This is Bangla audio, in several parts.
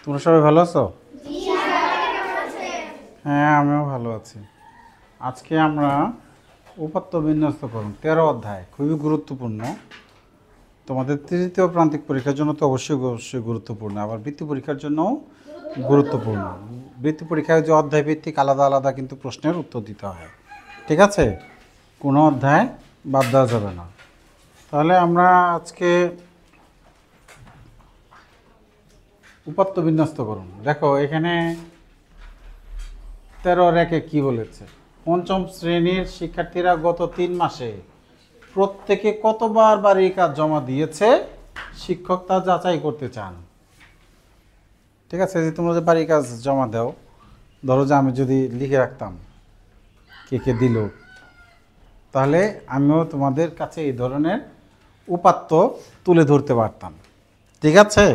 তোমরা সবাই ভালো আছো? হ্যাঁ, আমিও ভালো আছি। আজকে আমরা উপাত্ত বিন্যস্তকরণ 13 অধ্যায়, খুবই গুরুত্বপূর্ণ। তোমাদের তৃতীয় প্রান্তিক পরীক্ষার জন্য তো অবশ্যই গুরুত্বপূর্ণ, আবার বৃত্তি পরীক্ষার জন্যও গুরুত্বপূর্ণ। বৃত্তি পরীক্ষায় যে অধ্যায় ভিত্তিক আলাদা আলাদা কিন্তু প্রশ্নের উত্তর দিতে হয়, ঠিক আছে? কোনো অধ্যায় বাদ দেওয়া যাবে না। তাহলে আমরা আজকে উপাত্ত বিন্যস্তকরণ, দেখো এখানে 13 কি বলেছে, পঞ্চম শ্রেণীর শিক্ষার্থীরা গত 3 মাসে প্রত্যেকে কতবার বাড়ির কাজ জমা দিয়েছে শিক্ষক তা যাচাই করতে চান। ঠিক আছে, যে তোমরা যে বাড়ির কাজ জমা দাও, ধরো যে আমি যদি লিখে রাখতাম কে কে দিল, তাহলে আমিও তোমাদের কাছে এই ধরনের উপাত্ত তুলে ধরতে পারতাম, ঠিক আছে?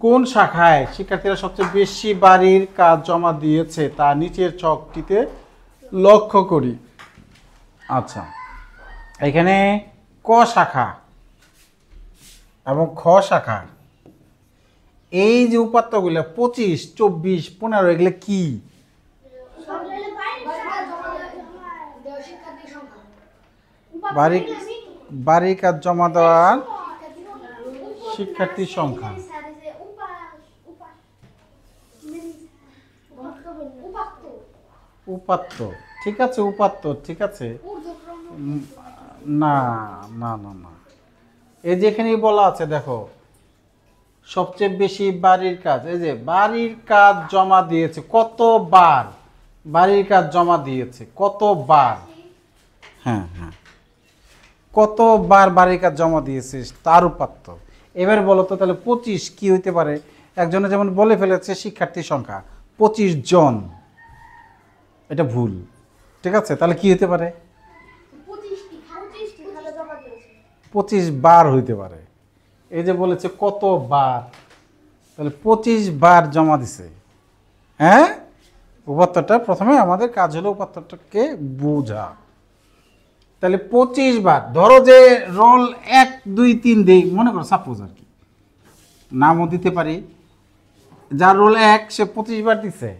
কোন শাখায় শিক্ষার্থীরা সবচেয়ে বেশি বাড়ির কাজ জমা দিয়েছে তা নিচের ছকটিতে লক্ষ্য করি। আচ্ছা, এখানে ক শাখা এবং খ শাখা, এই যে উপাত্তগুলো 25, 24, 15 এগুলো কি? বাড়ির কাজ জমা দেওয়ার শিক্ষার্থীর সংখ্যা। উপাত্ত, ঠিক আছে, উপাত্ত, ঠিক আছে। না না না না, এই যেখানেই বলা আছে, দেখো সবচেয়ে বেশি বাড়ির কাজ, এই যে বাড়ির কাজ জমা দিয়েছে কতবার, বাড়ির কাজ জমা দিয়েছে কতবার, হ্যাঁ হ্যাঁ, কতবার বাড়ির কাজ জমা দিয়েছিস তার উপাত্ত। এবার বলো তো, তাহলে 25 কি হইতে পারে? একজনে যেমন বলে ফেলেছে শিক্ষার্থীর সংখ্যা 25 জন, এটা ভুল, ঠিক আছে? তাহলে কি হতে পারে? 25 বার হইতে পারে। এই যে বলেছে কতবার, তাহলে 25 বার জমা দিছে। হ্যাঁ, উপাত্তটা প্রথমে আমাদের কাজ হলো উপাত্তটাকে বোঝা। তাহলে 25 বার, ধরো যে রোল 1, 2, 3 দেই, মনে করো সাপোজ আর কি, নামও দিতে পারি। যার রোল 1 সে 25 বার দিছে,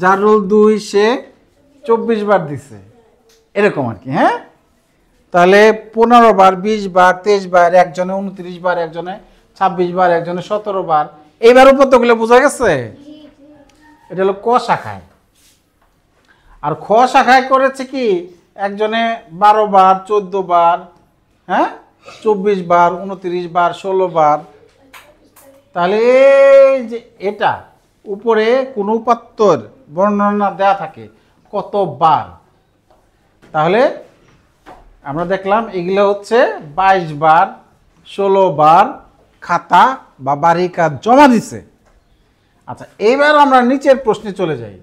যার রোল 2 সে 24 বার দিছে, এরকম আর কি। হ্যাঁ, তাহলে 15 বার, 20 বার, 23 বার, একজনে 29 বার, একজনে 26 বার, একজনে 17 বার। এইবার উপাত্তগুলো বোঝা গেছে? এটা হলো ক শাখায়। আর খ শাখায় করেছে কি, একজনে 12 বার, 14 বার, হ্যাঁ, 24 বার, 29 বার, 16 বার। তাহলে এই যে এটা উপরে কোন উপাত্তর বর্ণনা দেয়া থাকে কতবার, তাহলে আমরা দেখলাম এগুলো হচ্ছে 22 বার, 16 বার খাতা বা বাড়ির কাজ জমা দিছে। আচ্ছা, এবার আমরা নিচের প্রশ্নে চলে যাই।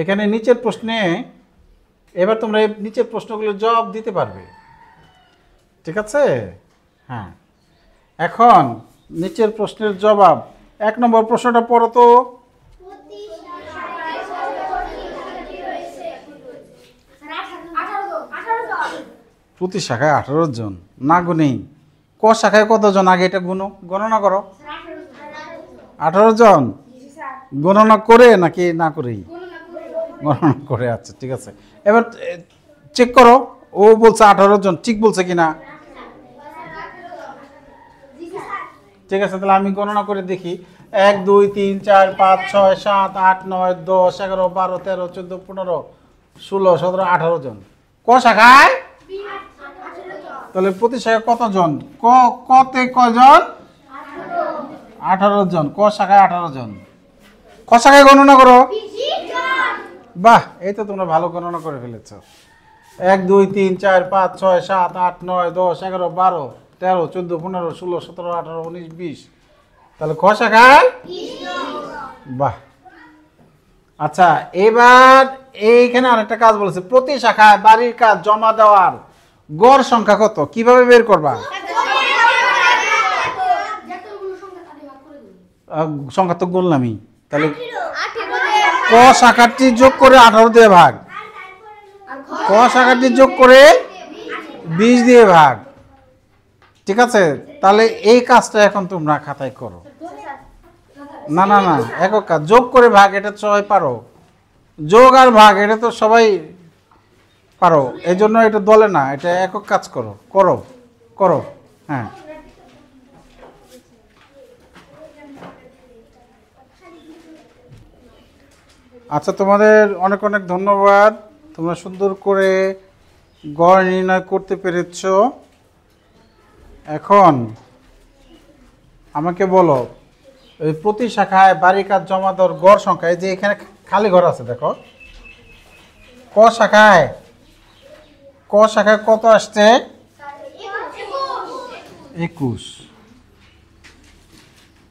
এখানে নিচের প্রশ্নে এবার তোমরা এই নিচের প্রশ্নগুলোর জবাব দিতে পারবে, ঠিক আছে? হ্যাঁ, এখন নিচের প্রশ্নের জবাব, 1 নম্বর প্রশ্নটা পড়ো তো। প্রতি শাখায় 18 জন, না গুনেই। ক শাখায় কতজন, আগে এটা গণনা করো। 18 জন গণনা করে নাকি না করেই? গণনা করে। আচ্ছা, ঠিক আছে। এবার চেক করো, ও বলছে 18 জন, ঠিক বলছে কিনা? ঠিক আছে, তাহলে আমি গণনা করে দেখি। 1, 2, 3, 4, 5, 6, 7, 8, 9, 10, 11, 12, 13, 14, 15, 16, 17, 18 জন। ক শাখায়? তাহলে প্রতি শাখায় কতজন? কতে কজন? 18 জন। ক শাখায় 18 জন। ক শাখায় গণনা করো। বাহ, এই তো তোমরা ভালো গণনা করে ফেলেছ। 1, 2, 3, 4, 5, 6, 7, 8, 9, 10, 11, 12, 13, 14, 15, 16, 17, 18, 19, 20। তাহলে খ শাখায়? বাহ। আচ্ছা, এবার এইখানে আরেকটা কাজ বলেছে, প্রতি শাখায় বাড়ির কাজ জমা দেওয়ার গড় সংখ্যা কত, কিভাবে বের করবা? সংখ্যা তো বললামই। তাহলে ক শাখাটি যোগ করে 18 দিয়ে ভাগ, ক শাখাটি যোগ করে 20 দিয়ে ভাগ, ঠিক আছে? তাহলে এই কাজটা এখন তোমরা খাতায় করো। না না না, একক কাজ। যোগ করে ভাগ এটা সবাই পারো, যোগ আর ভাগ এটা তো সবাই পারো, এই জন্য এটা দলে না, এটা একক কাজ করো করো করো। হ্যাঁ, আচ্ছা, তোমাদের অনেক অনেক ধন্যবাদ। তোমরা সুন্দর করে গড় নির্ণয় করতে পেরেছ। এখন আমাকে বলো, এই প্রতি শাখায় বাড়ি কাজ জমা দেওয়ার গড় সংখ্যা, এই যে এখানে খালি ঘর আছে দেখো, ক শাখায় কত আসছে? 21।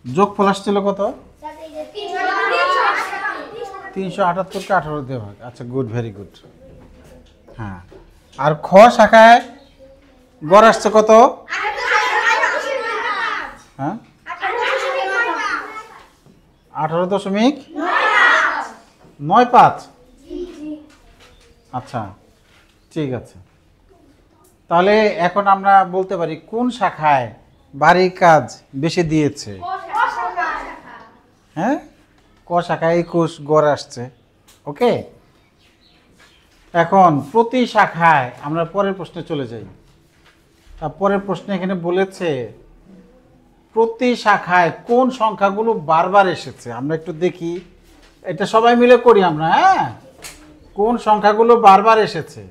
যোগফল আসছিল কত? 378কে 18 দিয়ে ভাগ। আচ্ছা, গুড, ভেরি গুড। হ্যাঁ, আর খ শাখায় গড় আসছে কত? হ্যাঁ, 18.95। আচ্ছা, ঠিক আছে। তাহলে এখন আমরা বলতে পারি কোন শাখায় বাড়ির কাজ বেশি দিয়েছে। হ্যাঁ, ক শাখায় 21 গড় আসছে। ওকে, এখন প্রতি শাখায় আমরা পরের প্রশ্নে চলে যাই। পরের প্রশ্নে এখানে বলেছে প্রতি শাখায় কোন সংখ্যাগুলো বারবার এসেছে। আমরা একটু দেখি, এটা সবাই মিলে করি আমরা। হ্যাঁ, কোন সংখ্যাগুলো বারবার এসেছে?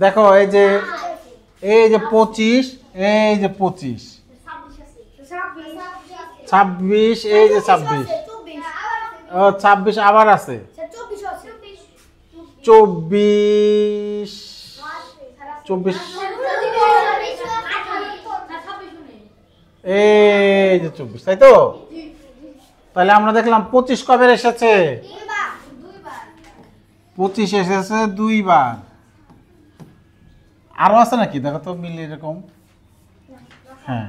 দেখো, এই যে 25, এই যে 25, 26, এই যে 26, 26 আবার আছে, 24, 24, এই যে 24, তাই তো? তাহলে আমরা দেখলাম 25 কবে এসেছে? 25 এসেছে 2 বার। আরো আছে নাকি দেখো তো মিলে এরকম? হ্যাঁ,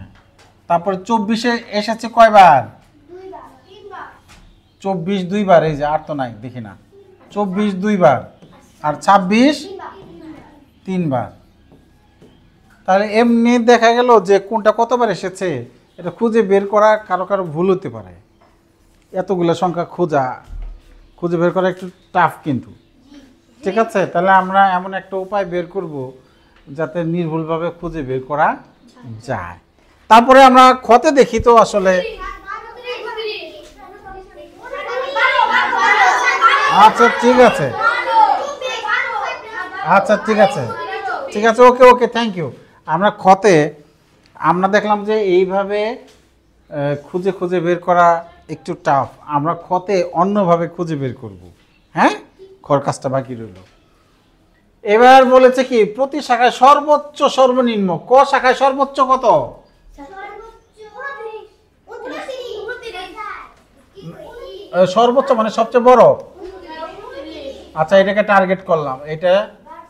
তারপরে 24 এসেছে কয়বার? 24 2 বার। এই যে আর তো নাই, দেখি না। 24 2 বার, আর 26 3 বার। তাহলে এমনি দেখা গেল যে কোনটা কতবার এসেছে এটা খুঁজে বের করা কারো কারো ভুল হতে পারে। এতগুলো সংখ্যা খুঁজে বের করা একটু টাফ কিন্তু। ঠিক আছে, তাহলে আমরা এমন একটা উপায় বের করব যাতে নির্ভুলভাবে খুঁজে বের করা যায়। তারপরে আমরা ক্ষতে দেখি তো আসলে। আচ্ছা, ঠিক আছে, আচ্ছা, ঠিক আছে, ঠিক আছে, ওকে ওকে, থ্যাংক ইউ। আমরা ক্ষতে আমরা দেখলাম যে এইভাবে খুঁজে খুঁজে বের করা একটু টাফ। আমরা ক্ষতে অন্যভাবে খুঁজে বের করব। হ্যাঁ, খর কাজটা বাকি রইল। এবার বলেছে কি প্রতি শাখায় সর্বোচ্চ সর্বনিম্ন। ক শাখায় সর্বোচ্চ কত? সর্বোচ্চ মানে সবচেয়ে বড়। আচ্ছা, এটাকে টার্গেট করলাম, এটা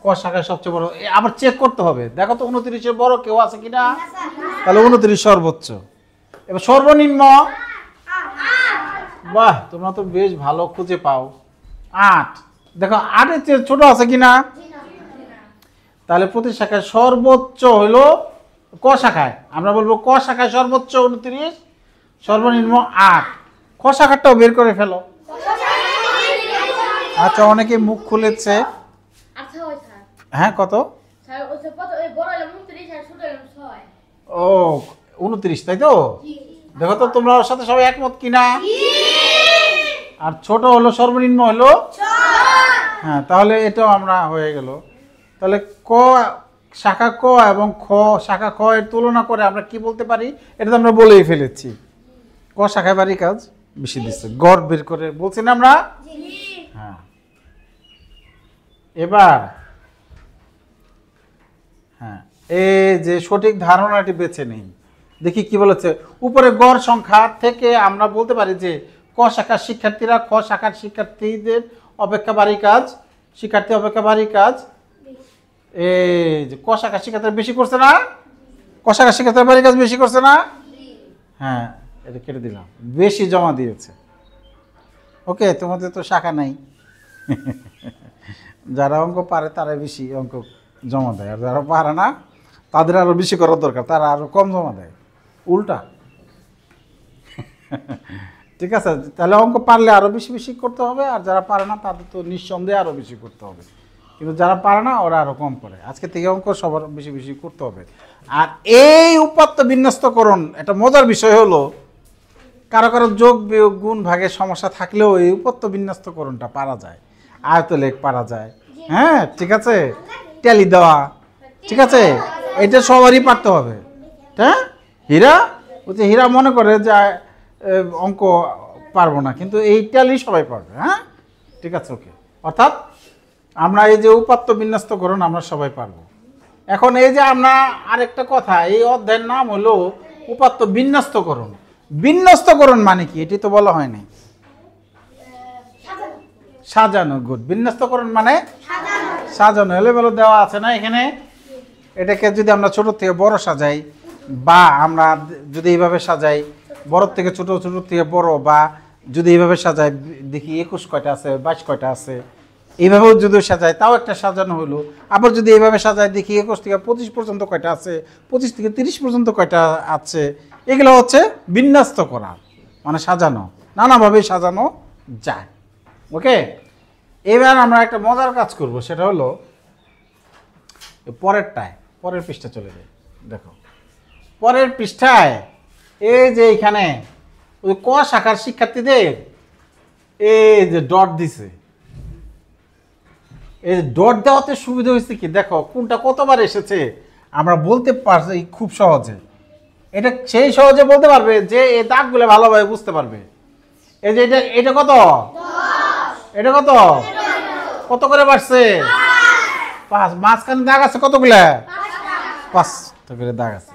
ক শাখায় সবচেয়ে বড়। আবার চেক করতে হবে, দেখো তো 29-এর বড় কেউ আছে কিনা। তাহলে 29 সর্বোচ্চ। এবার সর্বনিম্ন, বাহ, তোমরা তো বেশ ভালো খুঁজে পাও। 8, দেখো 8-এর চেয়ে ছোট আছে কিনা। তাহলে প্রতি শাখায় সর্বোচ্চ হলো ক শাখায়, আমরা বলবো ক শাখায় সর্বোচ্চ 29, সর্বনিম্ন 8। ক শাখাটাও বের করে ফেলো। আচ্ছা, অনেকে মুখ খুলেছে। হ্যাঁ, কত? ও, 29, তাই তো? দেখো তো তোমরা ওর সাথে সবাই একমত কিনা। আর ছোট হলো সর্বনিম্ন হলো 6। হ্যাঁ, তাহলে এটাও আমরা হয়ে গেল। তাহলে ক শাখা ক এবং খ শাখা খ এর তুলনা করে আমরা কি বলতে পারি? এটা তো আমরা বলেই ফেলেছি, ক শাখায় বাড়ি কাজ বেশি দিচ্ছে, গড় বের করে বলছি না আমরা। হ্যাঁ, এবার হ্যাঁ, এই যে সঠিক ধারণাটি বেছে নেই। দেখি কি বলেছে। উপরে গড় সংখ্যা থেকে আমরা বলতে পারি যে ক শাখার শিক্ষার্থীরা খ শাখার শিক্ষার্থীদের অপেক্ষা বাড়ি কাজ, শিক্ষার্থী অপেক্ষা বাড়ি কাজ, এই যে ক শাখার শিক্ষার্থীরা বেশি করছে না, ক শাখার শিক্ষার্থীরা বাড়ি কাজ বেশি করছে না। হ্যাঁ, এটা কেটে দিলাম, বেশি জমা দিয়েছে। ওকে, তোমাদের তো শাখা নাই। যারা অঙ্ক পারে তারা বেশি অঙ্ক জমা দেয়, আর যারা পারে না তাদের আরো বেশি করার দরকার, তারা আরো কম জমা দেয়, উল্টা। ঠিক আছে, তাহলে অঙ্ক পারলে আরও বেশি বেশি করতে হবে, আর যারা পারে না তাদের তো নিঃসন্দেহে আরও বেশি করতে হবে, কিন্তু যারা পারে না ওরা আরও কম করে। আজকে থেকে অঙ্ক সবার বেশি বেশি করতে হবে। আর এই উপাত্ত বিন্যস্তকরণ একটা মজার বিষয় হলো, কারো কারো যোগ বিয়োগ গুণ ভাগের সমস্যা থাকলেও এই উপাত্ত বিন্যস্তকরণটা পারা যায়, আয়তলেখ পারা যায়। হ্যাঁ ঠিক আছে, ট্যালি দেওয়া, ঠিক আছে, এটা সবারই পারতে হবে। হ্যাঁ, হীরা বলছে হীরা মনে করে যে অঙ্ক পারবো না, কিন্তু এই ট্যালি সবাই পারবে। হ্যাঁ ঠিক আছে, ওকে। অর্থাৎ আমরা এই যে উপাত্ত বিন্যস্তকরণ আমরা সবাই পারবো। এখন এই যে আমরা আরেকটা কথা, এই অধ্যায়ের নাম হলো উপাত্ত বিন্যস্তকরণ। বিন্যস্তকরণ মানে কি এটি তো বলা হয়নি। সাজানো, গুড। বিন্যস্তকরণ মানে সাজানো, এলোমেলো দেওয়া আছে না এখানে। এটাকে যদি আমরা ছোট থেকে বড় সাজাই, বা আমরা যদি এইভাবে সাজাই, বড় থেকে ছোট, ছোট থেকে বড়, বা যদি এইভাবে সাজাই দেখি 21 কয়টা আছে, 22 কয়টা আছে, এইভাবেও যদি সাজাই তাও একটা সাজানো হলো। আবার যদি এইভাবে সাজাই দেখি 21 থেকে 25 পর্যন্ত কয়টা আছে, 25 থেকে 30 পর্যন্ত কয়টা আছে, এগুলো হচ্ছে বিন্যস্ত করা, মানে সাজানো, নানাভাবে সাজানো যায়। ওকে, এবার আমরা একটা মজার কাজ করব, সেটা হলো পরের পৃষ্ঠা চলে যায়। দেখো পরের পৃষ্ঠায় এই যে এখানে ওই ক শাখার শিক্ষার্থীদের এই যে ডট দিছে, এই ডট দেওয়াতে সুবিধা হয়েছে কি, দেখো কোনটা কতবার এসেছে আমরা বলতে পারছি খুব সহজে। এটা সেই সহজে বলতে পারবে যে এই দাগগুলো ভালোভাবে বুঝতে পারবে। এই যে এটা কত, এটা কত, কত করে বাড়ছে, 5। মাঝখানে দাগ আছে কতগুলা, 5টা করে দাগ আছে।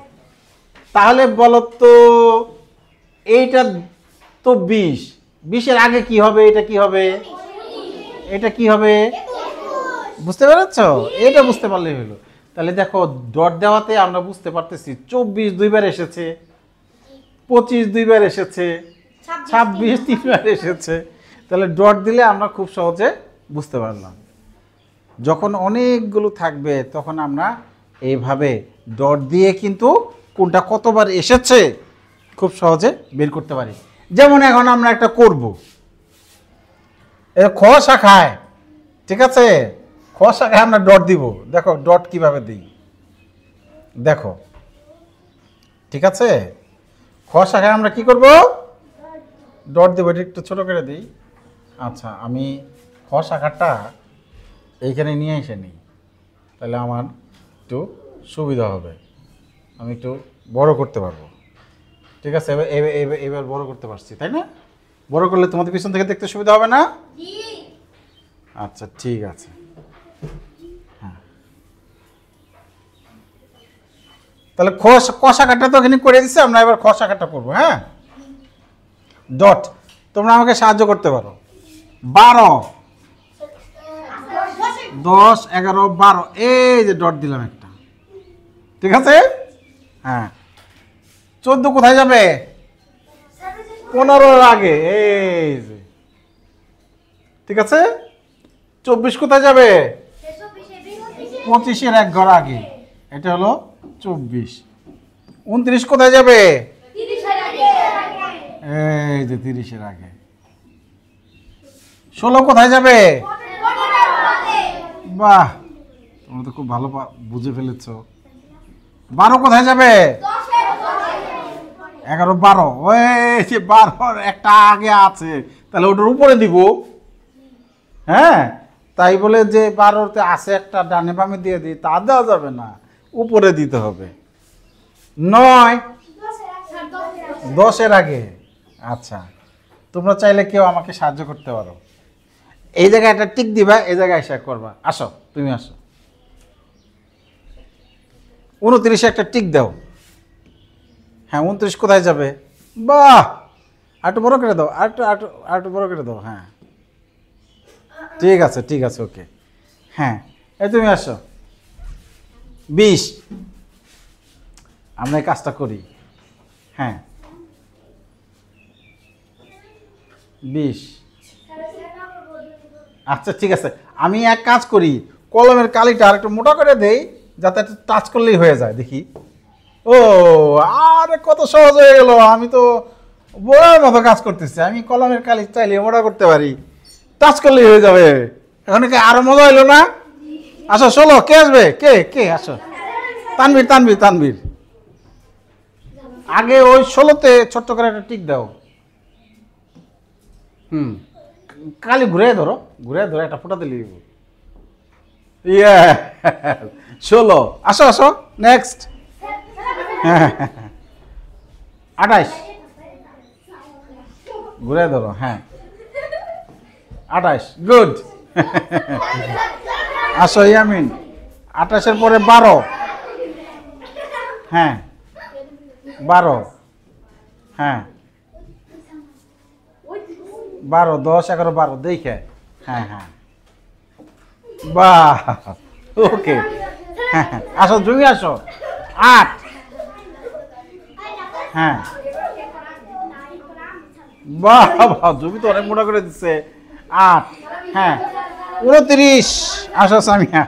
তাহলে বলো তো এইটা তো 20-20-এর আগে কি হবে, এটা কি হবে, এটা কি হবে, বুঝতে পেরেছ? এটা বুঝতে পারলেই হলো। তাহলে দেখো ডট দেওয়াতে আমরা বুঝতে পারতেছি 24 দুইবার এসেছে, 25 দুইবার এসেছে, 26 তিনবার এসেছে। তাহলে ডট দিলে আমরা খুব সহজে বুঝতে পারলাম। যখন অনেকগুলো থাকবে তখন আমরা এইভাবে ডট দিয়ে কিন্তু কোনটা কতবার এসেছে খুব সহজে বের করতে পারি। যেমন এখন আমরা একটা করব, খ শাখায়, ঠিক আছে, খ শাখায় আমরা ডট দিব। দেখো ডট কিভাবে দিই, দেখো ঠিক আছে, খ শাখায় আমরা কি করব, ডট দেবো। এটা একটু ছোট করে দিই। আচ্ছা, আমি খ শাখাটা এইখানে নিয়ে এসে নিই, তাহলে আমার একটু সুবিধা হবে, আমি একটু বড় করতে পারবো। ঠিক আছে, এবার বড় করতে পারছি, তাই না? বড় করলে তোমাদের পিছন থেকে দেখতে সুবিধা হবে না? আচ্ছা ঠিক আছে। হ্যাঁ, তাহলে ক শাখাটা তো এখানে করে দিচ্ছে, আমরা এবার খ শাখাটা করবো। হ্যাঁ, ডট তোমরা আমাকে সাহায্য করতে পারো। 12, 10, 11, 12, এই যে ডট দিলাম একটা, ঠিক আছে। হ্যাঁ, 14 কোথায় যাবে, 15-এর আগে, এই যে, ঠিক আছে। 24 কোথায় যাবে, 25-এর এক ঘর আগে, এটা হলো 24। 29 কোথায় যাবে, এই যে 30-এর আগে। 16 কোথায় যাবে, বাহ, তোমরা তো খুব ভালো বুঝে ফেলেছ। 12 কোথায় যাবে, 11, 12, ওই যে 12 একটা আগে আছে, তাহলে ওটার উপরে দিব। হ্যাঁ, তাই বলে যে 12তে আছে একটা ডানে বামে দিয়ে দিই তা দেওয়া যাবে না, উপরে দিতে হবে। 9, 10-এর আগে। আচ্ছা, তোমরা চাইলে কেউ আমাকে সাহায্য করতে পারো, এই জায়গায় একটা টিক দিবা, এই জায়গায় এসে করবা। আসো, তুমি আসো। 29-এ একটা টিক দাও। হ্যাঁ, 29 কোথায় যাবে, বাহ, আরেকটু বড় করে দাও, আরেকটু বড় করে দাও। হ্যাঁ ঠিক আছে, ঠিক আছে, ওকে। হ্যাঁ, এই তুমি আসো। 20, আমরা এই কাজটা করি। হ্যাঁ, 20। আচ্ছা ঠিক আছে, আমি এক কাজ করি, কলমের কালিটা আর একটু মোটা করে দেই, যাতে একটু টাচ করলেই হয়ে যায়। দেখি, ও আরে কত সহজ হয়ে গেল, আমি তো বড়ার মতো কাজ করতেছে। আমি কলমের কালি চাইলে মোটা করতে পারি, টাচ করলেই হয়ে যাবে। এখন কি আরো মজা হইলো না? আসো 16 কে আসবে? কে কে আসো? তানভীর তানভীর তানভীর আগে ওই 16তে ছোট্ট করে একটা টিক দাও। কালি ঘুরে ধরো একটা ফোঁটা দিলে ইয়ে 16। আসো আসো নেক্সট। 28 ঘুরে ধরো। হ্যাঁ 28 গুড। আসো ইয়ামিন 28-এর পরে 12। হ্যাঁ 12। হ্যাঁ 12 10 11 12 দেখে। হ্যাঁ হ্যাঁ বাহ ওকে। হ্যাঁ আসো জুমি আসো 8। হ্যাঁ বাহ বাহ জুমি তো অনেক মোটা করে দিচ্ছে 8। হ্যাঁ 29 আসো সামিয়া।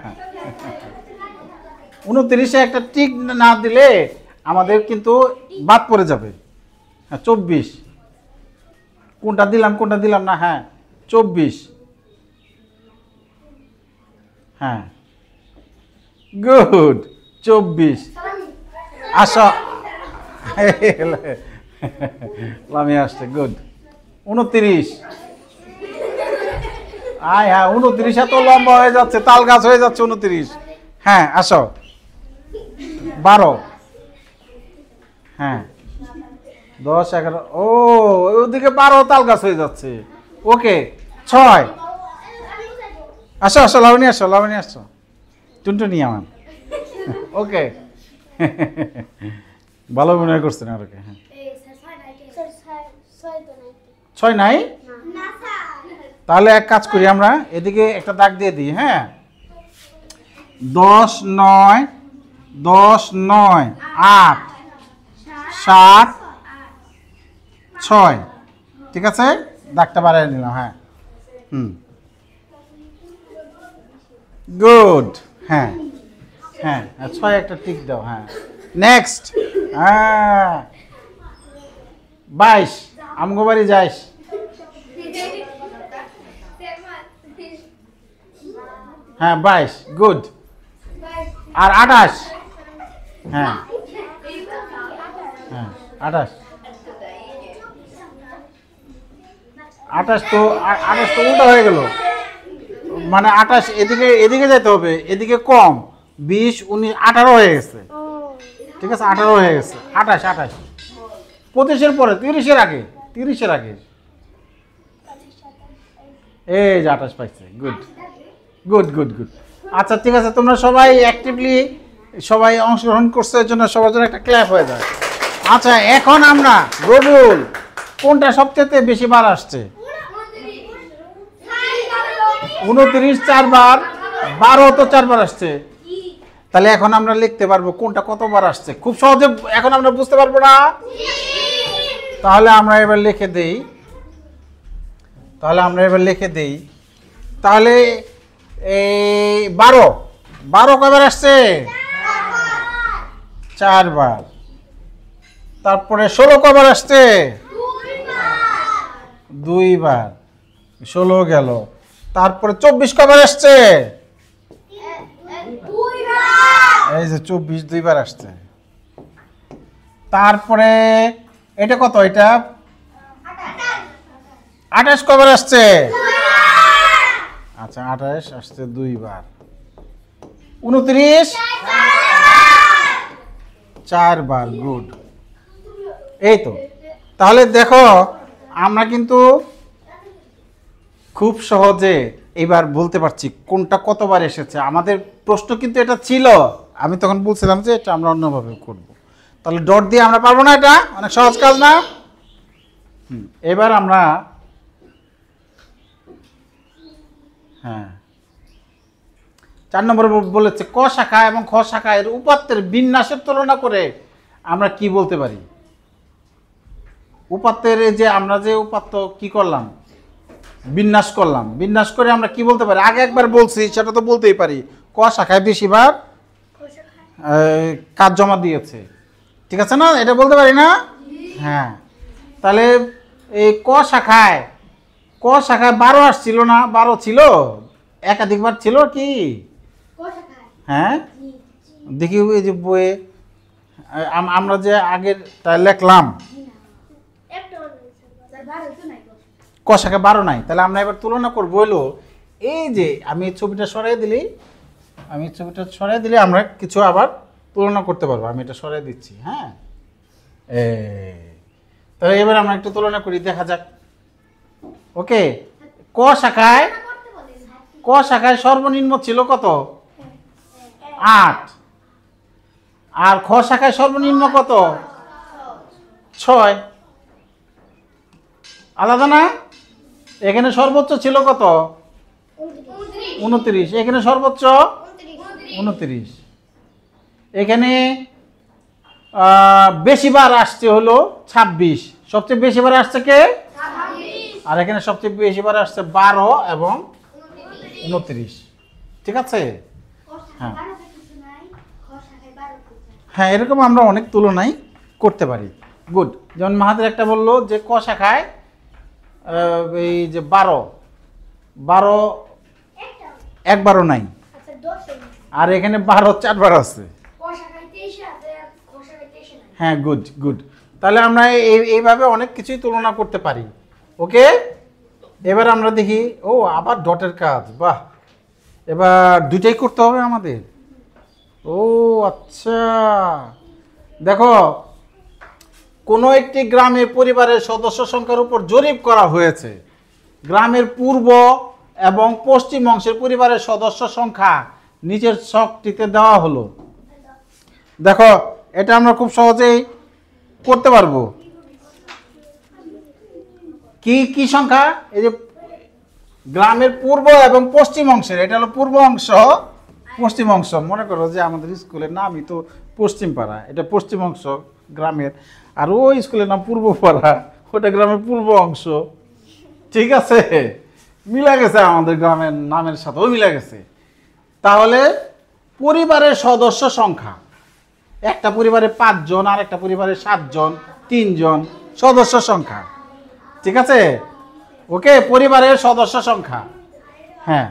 29-এ একটা টিক না দিলে আমাদের কিন্তু বাদ পড়ে যাবে। হ্যাঁ 24 কোনটা দিলাম না। হ্যাঁ 24। হ্যাঁ গুড 24। আসো লামি আসছে গুড 29। আয় হ্যাঁ 29 এত লম্বা হয়ে যাচ্ছে, তাল গাছ হয়ে যাচ্ছে 29। হ্যাঁ আসো 12। হ্যাঁ 10 11 ও ওদিকে 12 তাল গাছ হয়ে যাচ্ছে। ওকে 6। আসো আসো লাবণী আসো টুনটুনি আমার। ওকে ভালো মনে করছেন আর ওকে। হ্যাঁ 6 নাই? তাহলে এক কাজ করি আমরা এদিকে একটা দাগ দিয়ে দিই। হ্যাঁ 10 9 8 7 6 ঠিক আছে, দাগটা বাড়াই নিলাম। হ্যাঁ গুড। হ্যাঁ হ্যাঁ 6 একটা টিক দাও। হ্যাঁ নেক্সট। হ্যাঁ 22 আমগো বাড়ি যাইস। হ্যাঁ 22 গুড। আর 28। হ্যাঁ হ্যাঁ 28 তো উল্টা হয়ে গেল, মানে 28 এদিকে যেতে হবে, এদিকে কম। 20 19 18 হয়ে গেছে। ঠিক আছে 18 হয়ে গেছে। 28 25-এর পরে 30-এর আগে এই যে 28 পাইছে। গুড। আচ্ছা ঠিক আছে, তোমরা সবাই অ্যাক্টিভলি সবাই অংশগ্রহণ করছে, এর জন্য সবার জন্য একটা ক্ল্যাপ হয়ে যায়। আচ্ছা এখন আমরা রবিউল কোনটা সবচেয়ে বেশি বার আসছে? 29 4 বার, 12 তো 4 বার আসছে। তাহলে এখন আমরা লিখতে পারবো কোনটা কতবার আসছে, খুব সহজে এখন আমরা বুঝতে পারবো না। তাহলে আমরা এবার লিখে দেই। তাহলে এই 12 কয়বার আসছে? 4 বার। তারপরে 16 কয়বার আসছে? 2 বার। 16 গেল। তারপরে 24 কয়বার আসছে? এই যে 24 2 বার আসছে। তারপরে এটা কত? এটা 28 কয়বার আসছে? আচ্ছা 28 আসছে 2 বার। 29 4 বার। গুড। এই তো, তাহলে দেখো আমরা কিন্তু খুব সহজে এবার বলতে পারছি কোনটা কতবার এসেছে। আমাদের প্রশ্ন কিন্তু এটা ছিল, আমি তখন বলছিলাম যে এটা আমরা অন্যভাবে করব। তাহলে ডট দিয়ে আমরা পারবো না? এটা অনেক সহজ কাজ না? এবার আমরা হ্যাঁ 4 নম্বরে বলেছে ক শাখা এবং খ শাখা এর উপাত্তের বিন্যাসের তুলনা করে আমরা কি বলতে পারি? উপাত্তের যে আমরা যে উপাত্ত কি করলাম, বিন্যাস করলাম, বিন্যাস করে আমরা কি বলতে পারি? আগে একবার বলছি, সেটা তো বলতেই পারি, ক শাখায় বেশিবার কাজ জমা দিয়েছে। ঠিক আছে না? এটা বলতে পারি না? হ্যাঁ তাহলে এই ক শাখায় 12 আসছিল না? 12 ছিল, একাধিকবার ছিল কি? হ্যাঁ, দেখি এই যে বইয়ে আমরা যে আগেরটা লিখলাম ক শাখায় 12 নাই। তাহলে আমরা এবার তুলনা করবো হলো এই যে আমি ছবিটা সরাই দিলে আমরা কিছু আবার তুলনা করতে পারবো। আমি এটা সরাই দিচ্ছি। হ্যাঁ, তাহলে এবার আমরা একটু তুলনা করি, দেখা যাক। ওকে, ক শাখায় সর্বনিম্ন ছিল কত? 8। আর খ শাখায় সর্বনিম্ন কত? 6। আলাদা না? এখানে সর্বোচ্চ ছিল কত? 29। এখানে সর্বোচ্চ 29। এখানে বেশিবার আসছে হলো 26। সবচেয়ে বেশিবার আসছে কে? আর এখানে সবচেয়ে বেশিবার আসছে 12 এবং 29। ঠিক আছে? হ্যাঁ হ্যাঁ, এরকম আমরা অনেক তুলনাই করতে পারি। গুড। যেমন মাহাদের একটা বললো যে ক শাখায় এই যে 12 একবারও নাই, আর এখানে 12 4বার আছে। হ্যাঁ, গুড। তাহলে আমরা এইভাবে অনেক কিছুই তুলনা করতে পারি। ওকে, এবার আমরা দেখি। ও, আবার ডটের কাজ, বাহ! এবার দুইটাই করতে হবে আমাদের। ও আচ্ছা, দেখো, কোনো একটি গ্রামের পরিবারের সদস্য সংখ্যার উপর জরিপ করা হয়েছে। গ্রামের পূর্ব এবং পশ্চিম অংশের পরিবারের সদস্য সংখ্যা নিচের ছকটিতে দেওয়া হলো। দেখো, এটা আমরা খুব সহজেই করতে পারবো। কি সংখ্যা? এই যে গ্রামের পূর্ব এবং পশ্চিম অংশের, এটা হলো পূর্ব অংশ, পশ্চিম অংশ। মনে করো যে আমাদের স্কুলের নামই তো পশ্চিম পাড়া, এটা পশ্চিম অংশ গ্রামের। আর ওই স্কুলের নাম পূর্ব পাড়া, ওটা গ্রামের পূর্ব অংশ। ঠিক আছে, মিলা গেছে, আমাদের গ্রামের নামের সাথেও মিলা গেছে। তাহলে পরিবারের সদস্য সংখ্যা, একটা পরিবারে 5 জন, আর একটা পরিবারে 7 জন, 3 জন সদস্য সংখ্যা। ঠিক আছে? ওকে, পরিবারের সদস্য সংখ্যা। হ্যাঁ,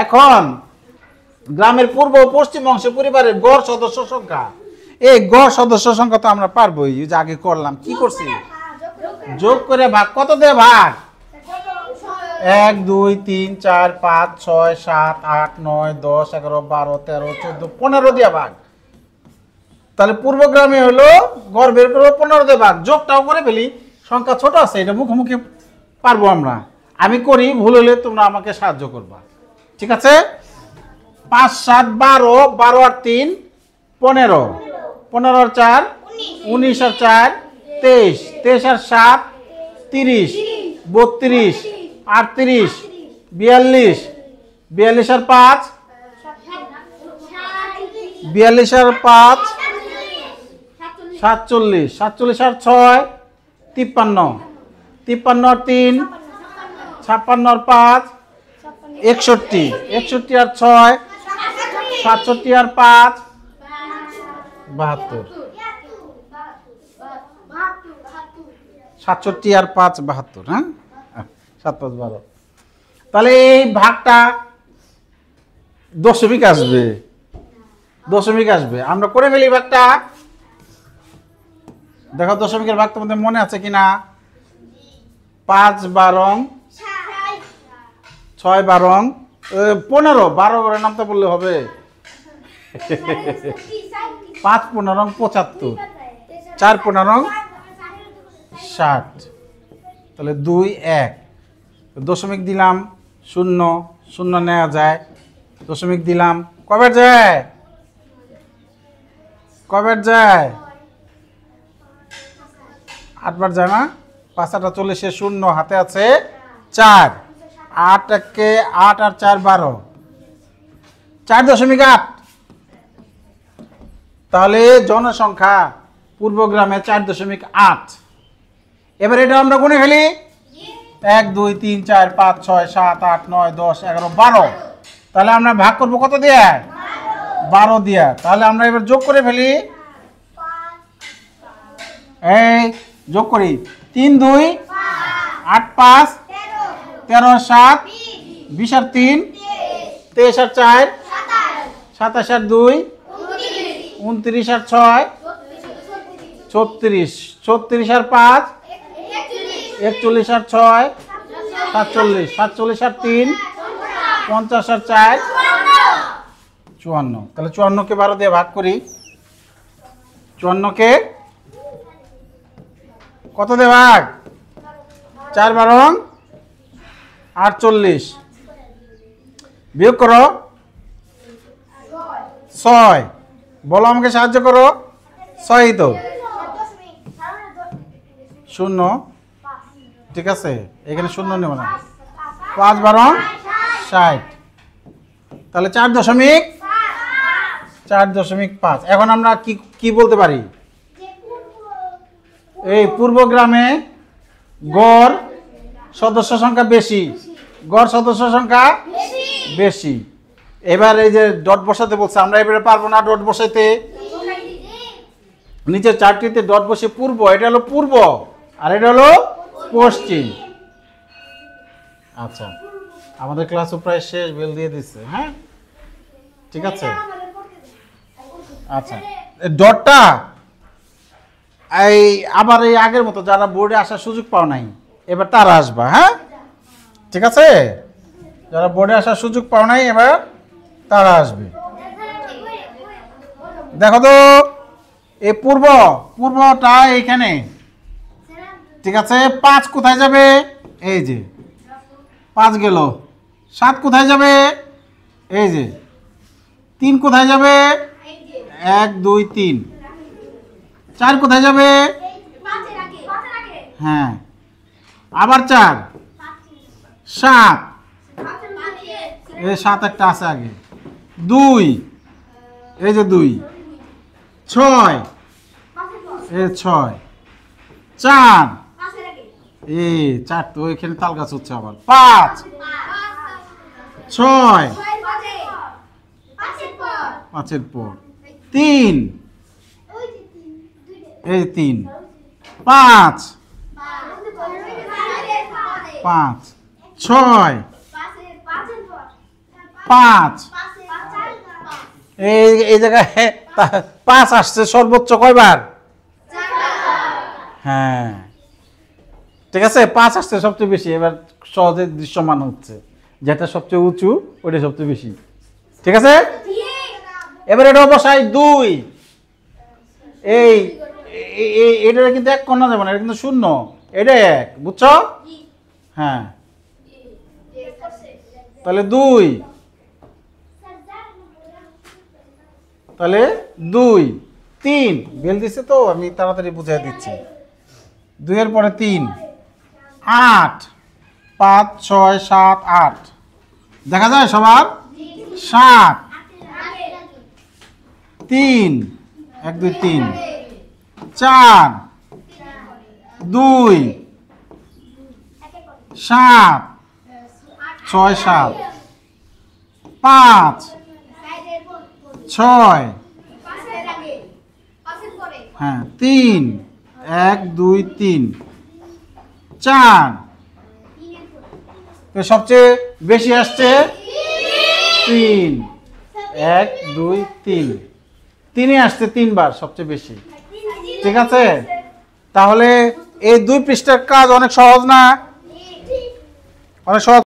এখন গ্রামের পূর্ব ও পশ্চিম অংশে পরিবারের গড় সদস্য সংখ্যা। এই গড় সদস্য সংখ্যা তো আমরা পারবোই, যে আগে করলাম। কি করছি? যোগ করে ভাগ। কত দিয়ে ভাগ? 1 2 3 4 5 6 7 8 9 10 11 12 13 14 15 দিয়ে ভাগ। তাহলে পূর্ব গ্রামে হলো গড় বের করবো 15 দিয়ে ভাগ। যোগটাও করে ফেলি, সংখ্যা ছোট আছে, এটা মুখোমুখি পারবো আমরা। আমি করি, ভুল হলে তোমরা আমাকে সাহায্য করবা। ঠিক আছে? 5 7 12, 12 আর 3 15, 15 আর 4 19 আর 4 23, 23 আর 7 30, 32 38 42, 42 আর 5 42 আর 5 47, 47 আর 6 53, 53 আর 3 56 আর 5 61, 61 আর 6 67 আর 5 72, 67 আর 5 72। হ্যাঁ, 7 5 12। তাহলে এই ভাগটা দশমিক আসবে, আমরা করে ফেলি ভাগটা। দেখো, দশমিকের ভাগ তোমাদের মনে আছে কিনা? 5 12 6 12 15, 12 করে নামটা বললে হবে। 5 15 75, 4 15 60। তাহলে 2 1। দশমিক দিলাম, 0 0 নেওয়া যায়। দশমিক দিলাম, কবে যায়? 8 বার যায় না? 5 8 40, 0 হাতে আছে 4। 8 একে 8 আর 4 12, 4.8। তাহলে জনসংখ্যা পূর্ব গ্রামে 4.8। এবার এটা আমরা গুনে ফেলি। 1 2 3 4 5 6 7 8 9 10 11 12। তাহলে আমরা ভাগ করব কত দিয়ে? 12 দিয়ে। তাহলে আমরা এবার যোগ করে ফেলি। এই যোগ করি 3 2 8 5 13 7 20 আর 3 23 আর 4 27 আর 2 29 আর 6 36 34 আর 5 41 আর 6 47 47 আর 3 50 আর 4 54। তাহলে 54 কে 12 দিয়ে ভাগ করি। 54 কে কত দিয়ে ভাগ? 4 12 48। বিয়োগ করো 6। বলো আমাকে সাহায্য করো। 6 তো 0, ঠিক আছে, এখানে 0 নেব না। 5 12 60। তাহলে 4.5। এখন আমরা কি বলতে পারি? এই পূর্ব গ্রামে গড় সদস্য সংখ্যা বেশি, গড় সদস্য সংখ্যা বেশি। এবার এই যে ডট বসাতে বলছে, আমরা এবারে পারবো না ডট বসাইতে। নিচের চারটিতে ডট বসে পূর্ব, এটা হলো পূর্ব আর এটা হলো পশ্চিম। আচ্ছা, আমাদের ক্লাসও প্রায় শেষ, বেল দিয়ে দিচ্ছে। হ্যাঁ, ঠিক আছে। আচ্ছা, ডটটা এই আবার এই আগের মতো যারা বোর্ডে আসার সুযোগ পাও নাই, এবার তারা আসবা। হ্যাঁ, ঠিক আছে, যারা বোর্ডে আসার সুযোগ পাও নাই এবার তারা আসবে। দেখো তো, এই পূর্বটা এইখানে, ঠিক আছে। 5 কোথায় যাবে? এই যে 5 গেল। 7 কোথায় যাবে? এই যে 3 কোথায় যাবে? 1 2 3। 4 কোথায় যাবে? হ্যাঁ, আবার 4 7। এই 7 একটা আছে আগে। 2, এই যে 2। 6, এই 6। 4, এই 4 তো এখানে তাল গাছ হচ্ছে আবার। 5 6, 5-এর পর 3, এই 3। 5 5 6 5। এই জায়গায় 5 আসছে সর্বোচ্চ কয়বার? হ্যাঁ, ঠিক আছে, 5 আসছে সবচেয়ে বেশি। এবার সহজে দৃশ্যমান হচ্ছে, যেটা সবচেয়ে উঁচু ওইটা সবচেয়ে বেশি, ঠিক আছে। এবার এটা বসাই 2। এটা কিন্তু 1 কোণা যাবে না, এটা কিন্তু 0, এটা 1, বুঝছো? হ্যাঁ, তাহলে 2, তাহলে 2 3। বেল দিছে তো, আমি তাড়াতাড়ি বুঝিয়ে দিচ্ছি। 2 এর পরে 3 8 5 6 7 8। দেখা যায় সবার? 7 3 1 2 3 4 2 7 6 7 5 6। হ্যাঁ, 3 1 2 3 4। তো সবচেয়ে বেশি আসছে 3 1 2 3। 3 আসছে 3 বার সবচেয়ে বেশি, ঠিক আছে। তাহলে এই 2 পৃষ্ঠার কাজ অনেক সহজ না? অনেক সহজ।